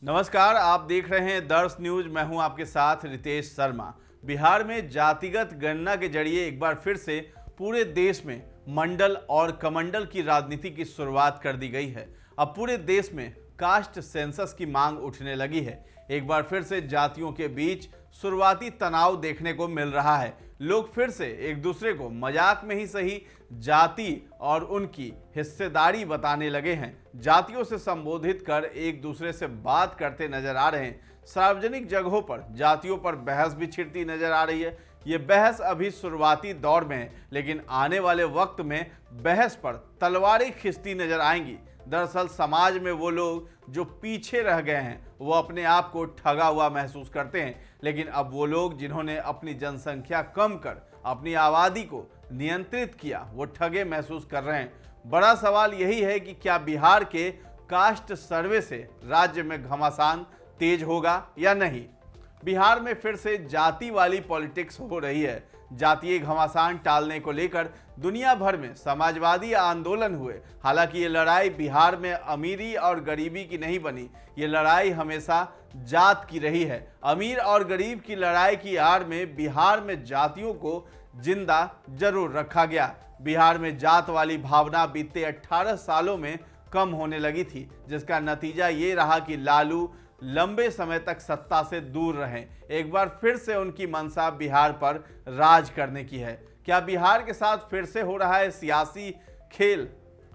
नमस्कार, आप देख रहे हैं दर्श न्यूज। मैं हूं आपके साथ रितेश शर्मा। बिहार में जातिगत गणना के जरिए एक बार फिर से पूरे देश में मंडल और कमंडल की राजनीति की शुरुआत कर दी गई है। अब पूरे देश में कास्ट सेंसस की मांग उठने लगी है। एक बार फिर से जातियों के बीच शुरुआती तनाव देखने को मिल रहा है। लोग फिर से एक दूसरे को मजाक में ही सही जाति और उनकी हिस्सेदारी बताने लगे हैं। जातियों से संबोधित कर एक दूसरे से बात करते नजर आ रहे हैं। सार्वजनिक जगहों पर जातियों पर बहस भी छिड़ती नजर आ रही है। ये बहस अभी शुरुआती दौर में है, लेकिन आने वाले वक्त में बहस पर तलवारें खिंचती नजर आएंगी। दरअसल समाज में वो लोग जो पीछे रह गए हैं वो अपने आप को ठगा हुआ महसूस करते हैं, लेकिन अब वो लोग जिन्होंने अपनी जनसंख्या कम कर अपनी आबादी को नियंत्रित किया वो ठगे महसूस कर रहे हैं। बड़ा सवाल यही है कि क्या बिहार के कास्ट सर्वे से राज्य में घमासान तेज होगा या नहीं। बिहार में फिर से जाति वाली पॉलिटिक्स हो रही है। जातीय घमासान टालने को लेकर दुनिया भर में समाजवादी आंदोलन हुए। हालांकि ये लड़ाई बिहार में अमीरी और गरीबी की नहीं बनी, ये लड़ाई हमेशा जात की रही है। अमीर और गरीब की लड़ाई की आड़ में बिहार में जातियों को जिंदा जरूर रखा गया। बिहार में जात वाली भावना बीते 18 सालों में कम होने लगी थी, जिसका नतीजा ये रहा कि लालू लंबे समय तक सत्ता से दूर रहे। एक बार फिर से उनकी मंशा बिहार पर राज करने की है। क्या बिहार के साथ फिर से हो रहा है सियासी खेल?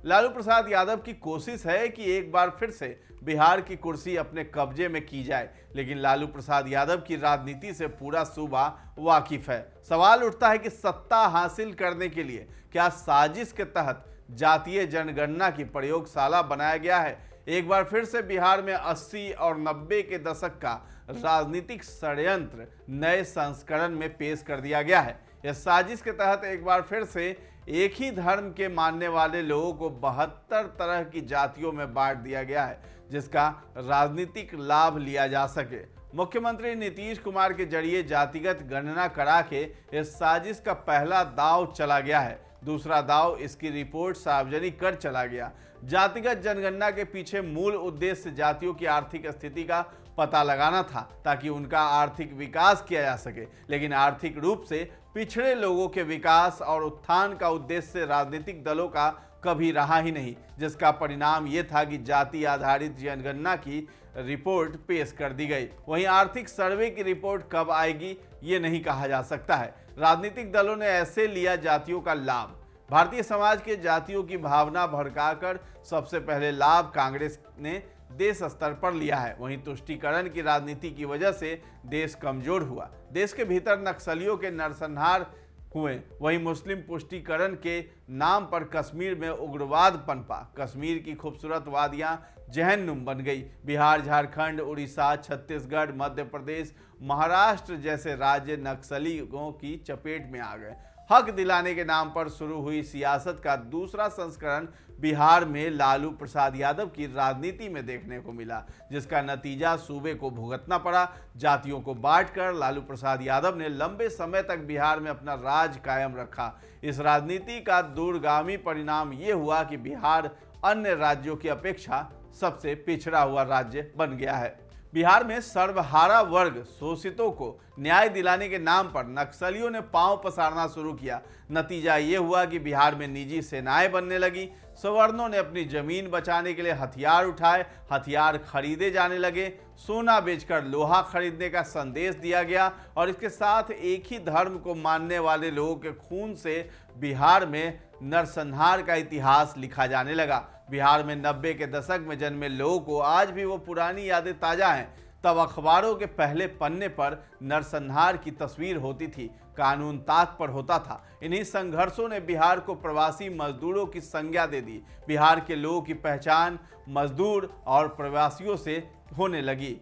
लालू प्रसाद यादव की कोशिश है कि एक बार फिर से बिहार की कुर्सी अपने कब्जे में की जाए, लेकिन लालू प्रसाद यादव की राजनीति से पूरा सूबा वाकिफ है। सवाल उठता है कि सत्ता हासिल करने के लिए क्या साजिश के तहत जातीय जनगणना की प्रयोगशाला बनाया गया है? एक बार फिर से बिहार में 80 और 90 के दशक का राजनीतिक षड्यंत्र नए संस्करण में पेश कर दिया गया है। इस साजिश के तहत एक बार फिर से एक ही धर्म के मानने वाले लोगों को 72 तरह की जातियों में बांट दिया गया है, जिसका राजनीतिक लाभ लिया जा सके। मुख्यमंत्री नीतीश कुमार के जरिए जातिगत गणना करा के इस साजिश का पहला दांव चला गया है। दूसरा दांव इसकी रिपोर्ट सार्वजनिक कर चला गया। जातिगत जनगणना के पीछे मूल उद्देश्य जातियों की आर्थिक स्थिति का पता लगाना था, ताकि उनका आर्थिक विकास किया जा सके, लेकिन आर्थिक रूप से पिछड़े लोगों के विकास और उत्थान का उद्देश्य राजनीतिक दलों का कभी रहा ही नहीं, जिसका परिणाम ये था कि जाति आधारित जनगणना की रिपोर्ट पेश कर दी गई। वहीं आर्थिक सर्वे की रिपोर्ट कब आएगी ये नहीं कहा जा सकता है। राजनीतिक दलों ने ऐसे लिया जातियों का लाभ। भारतीय समाज के जातियों की भावना भड़काकर सबसे पहले लाभ कांग्रेस ने देश स्तर पर लिया है। वहीं तुष्टीकरण की राजनीति की वजह से देश कमजोर हुआ। देश के भीतर नक्सलियों के नरसंहार हुए। वहीं मुस्लिम पुष्टिकरण के नाम पर कश्मीर में उग्रवाद पनपा। कश्मीर की खूबसूरत वादियां जहन्नुम बन गई। बिहार, झारखंड, उड़ीसा, छत्तीसगढ़, मध्य प्रदेश, महाराष्ट्र जैसे राज्य नक्सलियों की चपेट में आ गए। हक दिलाने के नाम पर शुरू हुई सियासत का दूसरा संस्करण बिहार में लालू प्रसाद यादव की राजनीति में देखने को मिला, जिसका नतीजा सूबे को भुगतना पड़ा। जातियों को बांटकर लालू प्रसाद यादव ने लंबे समय तक बिहार में अपना राज कायम रखा। इस राजनीति का दूरगामी परिणाम ये हुआ कि बिहार अन्य राज्यों की अपेक्षा सबसे पिछड़ा हुआ राज्य बन गया है। बिहार में सर्वहारा वर्ग शोषितों को न्याय दिलाने के नाम पर नक्सलियों ने पांव पसारना शुरू किया। नतीजा ये हुआ कि बिहार में निजी सेनाएं बनने लगी। सवर्णों ने अपनी जमीन बचाने के लिए हथियार उठाए, हथियार खरीदे जाने लगे। सोना बेचकर लोहा खरीदने का संदेश दिया गया और इसके साथ एक ही धर्म को मानने वाले लोगों के खून से बिहार में नरसंहार का इतिहास लिखा जाने लगा। बिहार में 90 के दशक में जन्मे लोगों को आज भी वो पुरानी यादें ताजा हैं। तब अखबारों के पहले पन्ने पर नरसंहार की तस्वीर होती थी, कानून ताक पर होता था। इन्हीं संघर्षों ने बिहार को प्रवासी मजदूरों की संज्ञा दे दी। बिहार के लोगों की पहचान मजदूर और प्रवासियों से होने लगी।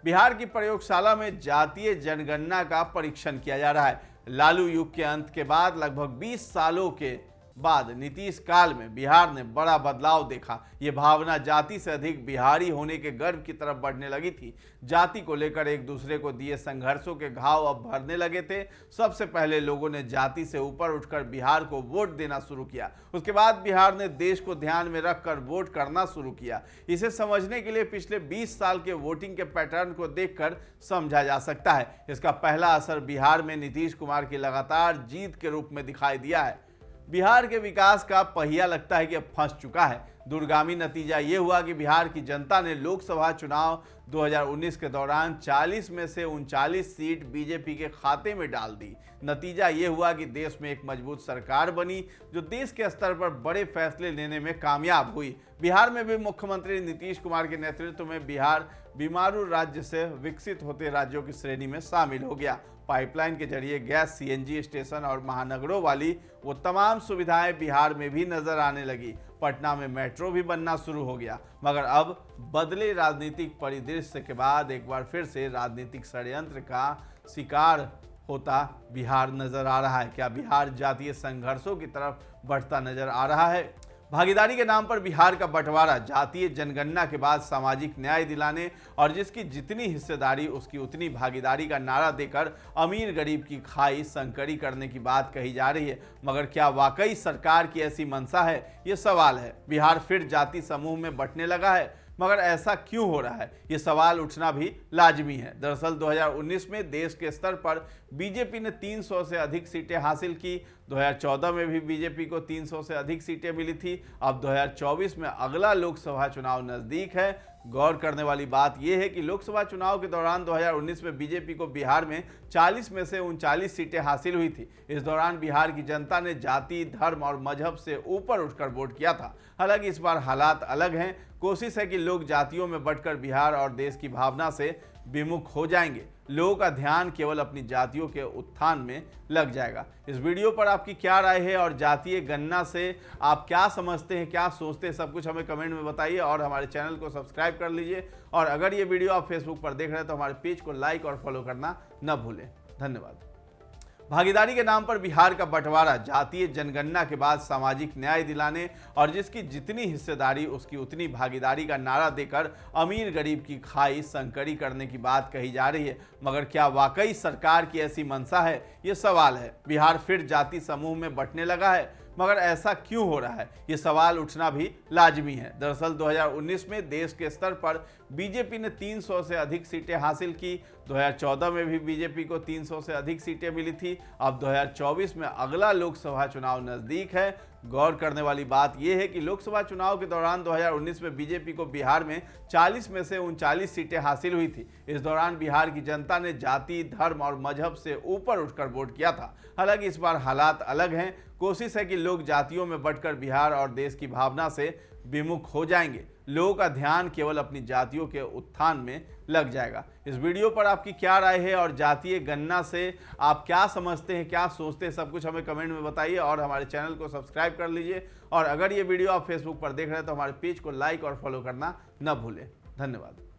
बिहार की प्रयोगशाला में जातीय जनगणना का परीक्षण किया जा रहा है। लालू युग के अंत के बाद लगभग 20 सालों के बाद नीतीश काल में बिहार ने बड़ा बदलाव देखा। ये भावना जाति से अधिक बिहारी होने के गर्व की तरफ बढ़ने लगी थी। जाति को लेकर एक दूसरे को दिए संघर्षों के घाव अब भरने लगे थे। सबसे पहले लोगों ने जाति से ऊपर उठकर बिहार को वोट देना शुरू किया। उसके बाद बिहार ने देश को ध्यान में रखकर वोट करना शुरू किया। इसे समझने के लिए पिछले 20 साल के वोटिंग के पैटर्न को देखकर समझा जा सकता है। इसका पहला असर बिहार में नीतीश कुमार की लगातार जीत के रूप में दिखाई दिया है। बिहार के विकास का पहिया लगता है कि अब फंस चुका है। दूरगामी नतीजा ये हुआ कि बिहार की जनता ने लोकसभा चुनाव 2019 के दौरान 40 में से 39 सीट बीजेपी के खाते में डाल दी। नतीजा ये हुआ कि देश में एक मजबूत सरकार बनी जो देश के स्तर पर बड़े फैसले लेने में कामयाब हुई। बिहार में भी मुख्यमंत्री नीतीश कुमार के नेतृत्व में बिहार बीमारू राज्य से विकसित होते राज्यों की श्रेणी में शामिल हो गया। पाइपलाइन के जरिए गैस, सीएनजी स्टेशन और महानगरों वाली वो तमाम सुविधाएं बिहार में भी नजर आने लगी। पटना में मेट्रो भी बनना शुरू हो गया। मगर अब बदले राजनीतिक परिदृश्य के बाद एक बार फिर से राजनीतिक षड्यंत्र का शिकार होता बिहार नजर आ रहा है। क्या बिहार जातीय संघर्षों की तरफ बढ़ता नजर आ रहा है? भागीदारी के नाम पर बिहार का बंटवारा जातीय जनगणना के बाद सामाजिक न्याय दिलाने और जिसकी जितनी हिस्सेदारी उसकी उतनी भागीदारी का नारा देकर अमीर गरीब की खाई संकरी करने की बात कही जा रही है। मगर क्या वाकई सरकार की ऐसी मंशा है? ये सवाल है। बिहार फिर जाति समूह में बंटने लगा है, मगर ऐसा क्यों हो रहा है? ये सवाल उठना भी लाजमी है। दरअसल 2019 में देश के स्तर पर बीजेपी ने 300 से अधिक सीटें हासिल की। 2014 में भी बीजेपी को 300 से अधिक सीटें मिली थी। अब 2024 में अगला लोकसभा चुनाव नजदीक है। गौर करने वाली बात यह है कि लोकसभा चुनाव के दौरान 2019 में बीजेपी को बिहार में 40 में से 39 सीटें हासिल हुई थी। इस दौरान बिहार की जनता ने जाति, धर्म और मजहब से ऊपर उठकर वोट किया था। हालांकि इस बार हालात अलग हैं। कोशिश है कि लोग जातियों में बंटकर बिहार और देश की भावना से विमुख हो जाएंगे। लोगों का ध्यान केवल अपनी जातियों के उत्थान में लग जाएगा। इस वीडियो पर आपकी क्या राय है और जातीय गणना से आप क्या समझते हैं, क्या सोचते हैं, सब कुछ हमें कमेंट में बताइए और हमारे चैनल को सब्सक्राइब कर लीजिए। और अगर ये वीडियो आप फेसबुक पर देख रहे हैं तो हमारे पेज को लाइक और फॉलो करना न भूलें। धन्यवाद। भागीदारी के नाम पर बिहार का बंटवारा जातीय जनगणना के बाद सामाजिक न्याय दिलाने और जिसकी जितनी हिस्सेदारी उसकी उतनी भागीदारी का नारा देकर अमीर गरीब की खाई संकरी करने की बात कही जा रही है। मगर क्या वाकई सरकार की ऐसी मंशा है? ये सवाल है। बिहार फिर जाति समूह में बंटने लगा है, मगर ऐसा क्यों हो रहा है? ये सवाल उठना भी लाजमी है। दरअसल 2019 में देश के स्तर पर बीजेपी ने 300 से अधिक सीटें हासिल की। 2014 में भी बीजेपी को 300 से अधिक सीटें मिली थी। अब 2024 में अगला लोकसभा चुनाव नजदीक है। गौर करने वाली बात यह है कि लोकसभा चुनाव के दौरान 2019 में बीजेपी को बिहार में 40 में से 39 सीटें हासिल हुई थी। इस दौरान बिहार की जनता ने जाति, धर्म और मजहब से ऊपर उठकर वोट किया था। हालांकि इस बार हालात अलग हैं। कोशिश है कि लोग जातियों में बंटकर बिहार और देश की भावना से विमुख हो जाएंगे। लोगों का ध्यान केवल अपनी जातियों के उत्थान में लग जाएगा। इस वीडियो पर आपकी क्या राय है और जातीय गणना से आप क्या समझते हैं, क्या सोचते हैं, सब कुछ हमें कमेंट में बताइए और हमारे चैनल को सब्सक्राइब कर लीजिए। और अगर ये वीडियो आप फेसबुक पर देख रहे हैं तो हमारे पेज को लाइक और फॉलो करना न भूलें। धन्यवाद।